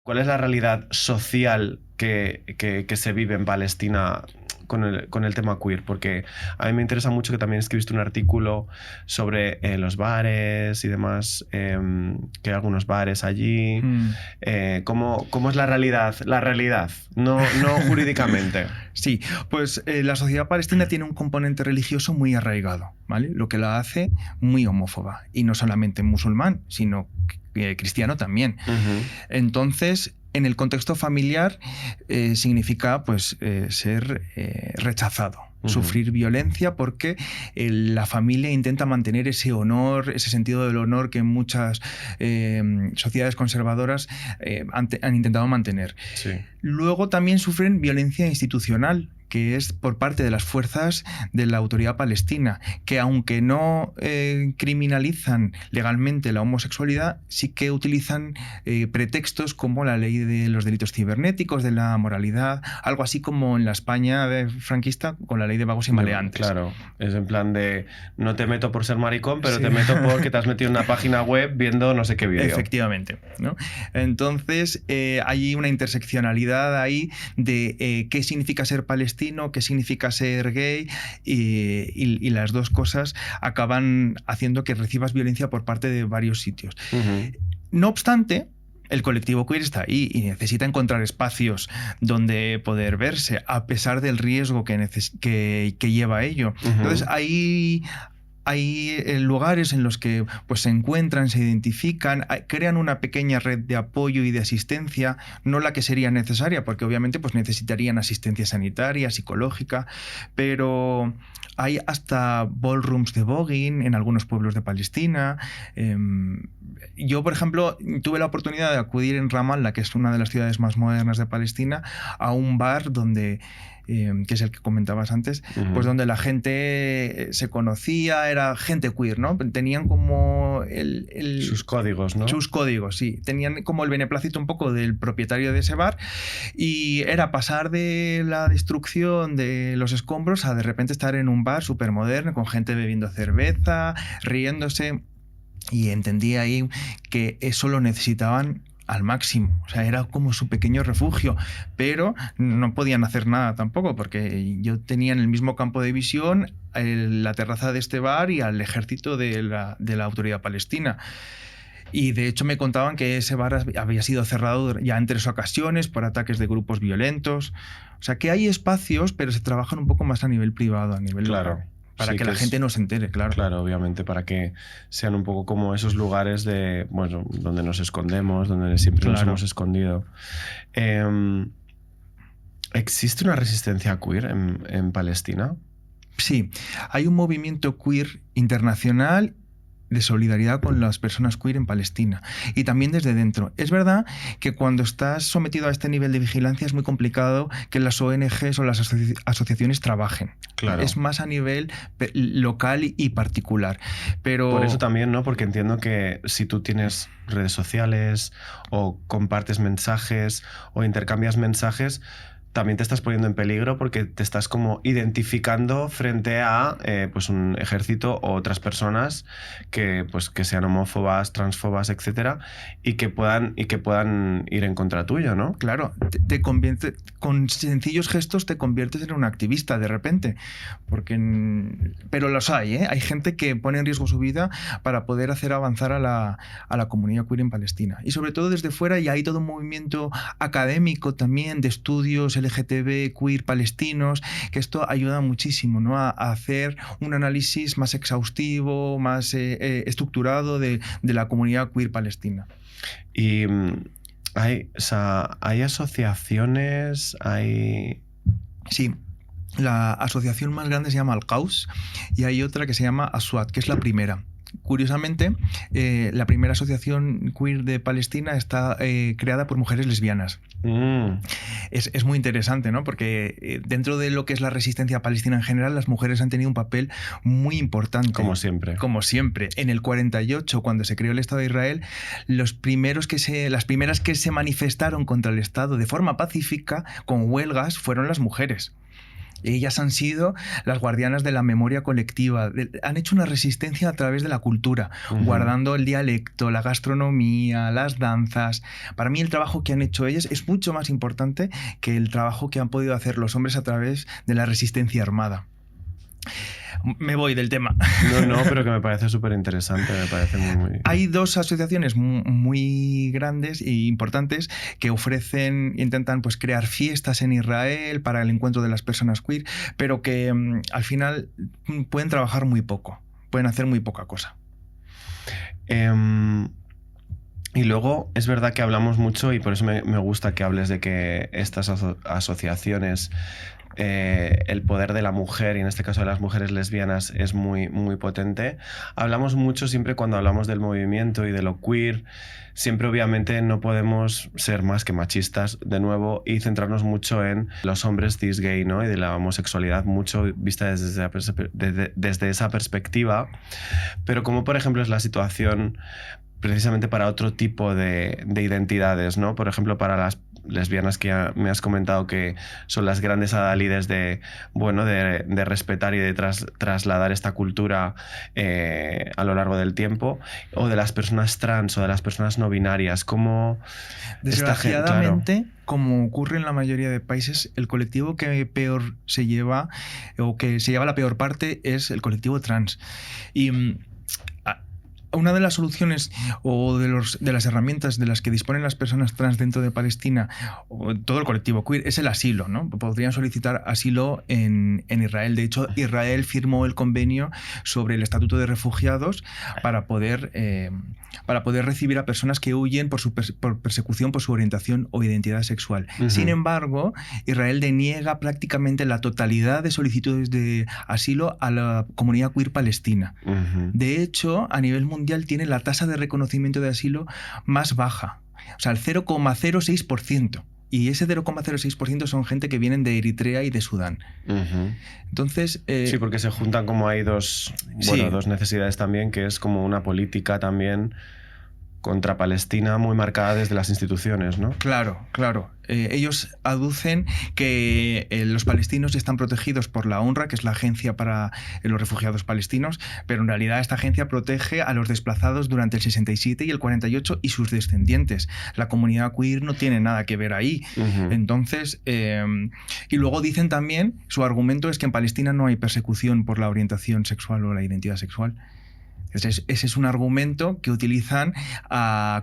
¿Cuál es la realidad social que se vive en Palestina con el tema queer? Porque a mí me interesa mucho, que también escribiste un artículo sobre los bares y demás, que hay algunos bares allí. ¿Cómo es la realidad? La realidad, no jurídicamente. Sí, pues la sociedad palestina tiene un componente religioso muy arraigado, ¿vale? Lo que la hace muy homófoba. Y no solamente musulmán, sino cristiano también. Entonces, en el contexto familiar significa pues ser rechazado, sufrir violencia, porque la familia intenta mantener ese honor, ese sentido del honor que muchas sociedades conservadoras han intentado mantener. Sí. Luego también sufren violencia institucional, que es por parte de las fuerzas de la autoridad palestina, que aunque no criminalizan legalmente la homosexualidad, sí que utilizan pretextos como la ley de los delitos cibernéticos, de la moralidad, algo así como en la España franquista con la ley de vagos y maleantes. Claro, es en plan de no te meto por ser maricón, pero sí, te meto porque te has metido en una página web viendo no sé qué vídeo. Efectivamente, ¿no? Entonces hay una interseccionalidad ahí de qué significa ser palestino, qué significa ser gay, y las dos cosas acaban haciendo que recibas violencia por parte de varios sitios. No obstante, el colectivo queer está ahí y necesita encontrar espacios donde poder verse, a pesar del riesgo que lleva ello. Entonces hay lugares en los que pues, se encuentran, se identifican, crean una pequeña red de apoyo y de asistencia, no la que sería necesaria, porque obviamente pues, necesitarían asistencia sanitaria, psicológica, pero hay hasta ballrooms de voguing en algunos pueblos de Palestina. Yo, por ejemplo, tuve la oportunidad de acudir en Ramallah, que es una de las ciudades más modernas de Palestina, a un bar donde que es el que comentabas antes, pues donde la gente se conocía, era gente queer, ¿no? Tenían como sus códigos, ¿no? Sus códigos, sí. Tenían como el beneplácito un poco del propietario de ese bar, y era pasar de la destrucción de los escombros a de repente estar en un bar súper moderno, con gente bebiendo cerveza, riéndose, y entendí ahí que eso lo necesitaban al máximo, o sea, era como su pequeño refugio, pero no podían hacer nada tampoco, porque yo tenía en el mismo campo de visión la terraza de este bar y al ejército de la autoridad palestina. Y de hecho me contaban que ese bar había sido cerrado ya en 3 ocasiones por ataques de grupos violentos. O sea, que hay espacios, pero se trabajan un poco más a nivel privado, a nivel local. Para sí, que la gente no se entere, claro. Claro, obviamente, para que sean un poco como esos lugares de, bueno, donde nos escondemos, donde siempre nos hemos escondido. ¿Existe una resistencia queer en Palestina? Sí, hay un movimiento queer internacional de solidaridad con las personas queer en Palestina, y también desde dentro. Es verdad que cuando estás sometido a este nivel de vigilancia es muy complicado que las ONGs o las asociaciones trabajen. Claro. Es más a nivel local y particular. Pero... Por eso también, ¿no? Porque entiendo que si tú tienes redes sociales o compartes mensajes o intercambias mensajes, también te estás poniendo en peligro, porque te estás como identificando frente a pues un ejército o otras personas que sean homófobas, transfobas, etcétera, y que puedan ir en contra tuyo, ¿no? Claro, con sencillos gestos te conviertes en un activista de repente, pero los hay, ¿eh? Hay gente que pone en riesgo su vida para poder hacer avanzar a la comunidad queer en Palestina, y sobre todo desde fuera, y hay todo un movimiento académico también de estudios LGTB queer palestinos, que esto ayuda muchísimo, ¿no? a hacer un análisis más exhaustivo, más estructurado de la comunidad queer palestina. Y hay asociaciones, Sí. La asociación más grande se llama Al-Qaus, y hay otra que se llama Aswad, que es la primera. Curiosamente, la primera asociación queer de Palestina está creada por mujeres lesbianas. Es muy interesante, ¿no? Porque dentro de lo que es la resistencia palestina en general, las mujeres han tenido un papel muy importante. Como siempre. Como siempre. En el 48, cuando se creó el Estado de Israel, las primeras que se manifestaron contra el Estado de forma pacífica, con huelgas, fueron las mujeres. Ellas han sido las guardianas de la memoria colectiva, han hecho una resistencia a través de la cultura, guardando el dialecto, la gastronomía, las danzas. Para mí el trabajo que han hecho ellas es mucho más importante que el trabajo que han podido hacer los hombres a través de la resistencia armada. Me voy del tema. No, pero que me parece súper interesante, me parece muy... Hay dos asociaciones muy grandes e importantes que intentan pues crear fiestas en Israel para el encuentro de las personas queer, pero que al final pueden trabajar muy poco, pueden hacer muy poca cosa. Y luego es verdad que hablamos mucho, y por eso me gusta que hables de que estas asociaciones, el poder de la mujer, y en este caso de las mujeres lesbianas, es muy, muy potente. Hablamos mucho siempre cuando hablamos del movimiento y de lo queer. Siempre obviamente no podemos ser más que machistas, de nuevo, y centrarnos mucho en los hombres cis gay, ¿no? Y de la homosexualidad, mucho vista desde esa perspectiva. Pero como por ejemplo es la situación precisamente para otro tipo de identidades, ¿no? Por ejemplo, para las lesbianas que ya me has comentado que son las grandes adalides de respetar y de trasladar esta cultura a lo largo del tiempo, o de las personas trans o de las personas no binarias, como desgraciadamente, claro, como ocurre en la mayoría de países, el colectivo que peor se lleva, o que se lleva la peor parte, es el colectivo trans. Y una de las soluciones o de las herramientas de las que disponen las personas trans dentro de Palestina, o todo el colectivo queer, es el asilo, ¿no? Podrían solicitar asilo en Israel. De hecho, Israel firmó el convenio sobre el Estatuto de Refugiados para poder recibir a personas que huyen por persecución por su orientación o identidad sexual. Sin embargo, Israel deniega prácticamente la totalidad de solicitudes de asilo a la comunidad queer palestina. De hecho, a nivel mundial tiene la tasa de reconocimiento de asilo más baja, o sea, el 0,06%. Y ese 0,06% son gente que vienen de Eritrea y de Sudán. Entonces... sí, porque se juntan como hay dos necesidades también, que es como una política también contra Palestina muy marcada desde las instituciones, ¿no? Claro, claro. Ellos aducen que los palestinos están protegidos por la UNRWA, que es la agencia para los refugiados palestinos, pero en realidad esta agencia protege a los desplazados durante el 67 y el 48 y sus descendientes. La comunidad queer no tiene nada que ver ahí. Entonces, y luego dicen también, su argumento es que en Palestina no hay persecución por la orientación sexual o la identidad sexual. Ese es un argumento que utilizan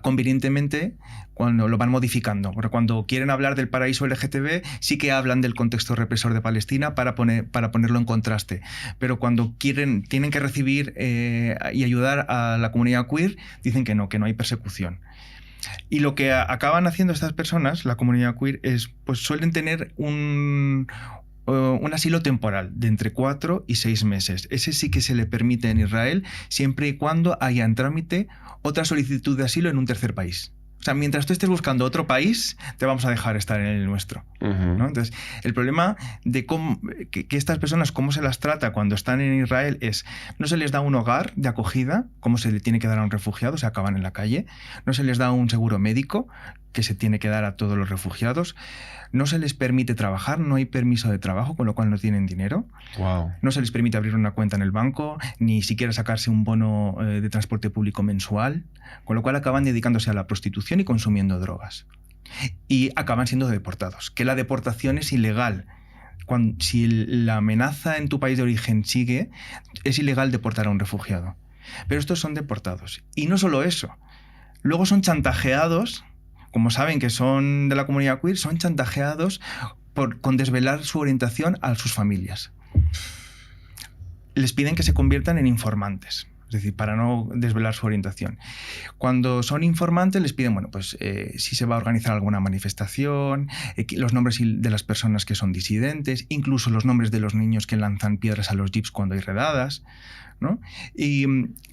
convenientemente cuando lo van modificando. Porque cuando quieren hablar del paraíso LGTB, sí que hablan del contexto represor de Palestina para ponerlo en contraste. Pero cuando tienen que recibir y ayudar a la comunidad queer, dicen que no hay persecución. Y lo que acaban haciendo estas personas, la comunidad queer, es pues suelen tener un asilo temporal de entre 4 y 6 meses. Ese sí que se le permite en Israel, siempre y cuando haya en trámite otra solicitud de asilo en un tercer país. O sea, mientras tú estés buscando otro país, te vamos a dejar estar en el nuestro, ¿no? Entonces, el problema de que estas personas, cómo se las trata cuando están en Israel es, no se les da un hogar de acogida, como se le tiene que dar a un refugiado, se acaban en la calle, no se les da un seguro médico, que se tiene que dar a todos los refugiados, no se les permite trabajar, no hay permiso de trabajo, con lo cual no tienen dinero. Wow. No se les permite abrir una cuenta en el banco, ni siquiera sacarse un bono de transporte público mensual, con lo cual acaban dedicándose a la prostitución y consumiendo drogas. Y acaban siendo deportados, que la deportación es ilegal. Si la amenaza en tu país de origen sigue, es ilegal deportar a un refugiado. Pero estos son deportados. Y no solo eso, luego son chantajeados. Como saben que son de la comunidad queer, son chantajeados con desvelar su orientación a sus familias. Les piden que se conviertan en informantes, es decir, para no desvelar su orientación. Cuando son informantes les piden, si se va a organizar alguna manifestación, los nombres de las personas que son disidentes, incluso los nombres de los niños que lanzan piedras a los jeeps cuando hay redadas, ¿no? Y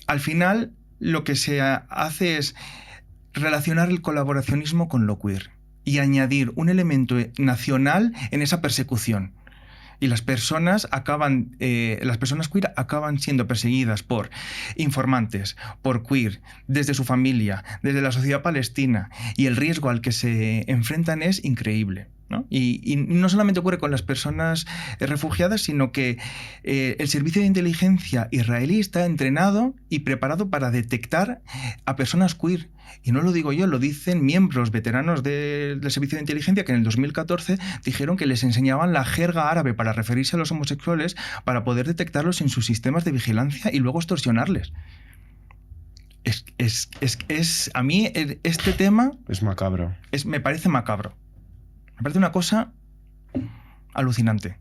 al final lo que se hace es relacionar el colaboracionismo con lo queer y añadir un elemento nacional en esa persecución. Y las personas queer acaban siendo perseguidas por informantes, por queer, desde su familia, desde la sociedad palestina, y el riesgo al que se enfrentan es increíble. ¿no? Y no solamente ocurre con las personas refugiadas, sino que el servicio de inteligencia israelí está entrenado y preparado para detectar a personas queer. Y no lo digo yo, lo dicen miembros veteranos del servicio de inteligencia que en el 2014 dijeron que les enseñaban la jerga árabe para referirse a los homosexuales para poder detectarlos en sus sistemas de vigilancia y luego extorsionarles. A mí este tema... Es macabro. Me parece macabro. Me parece una cosa alucinante.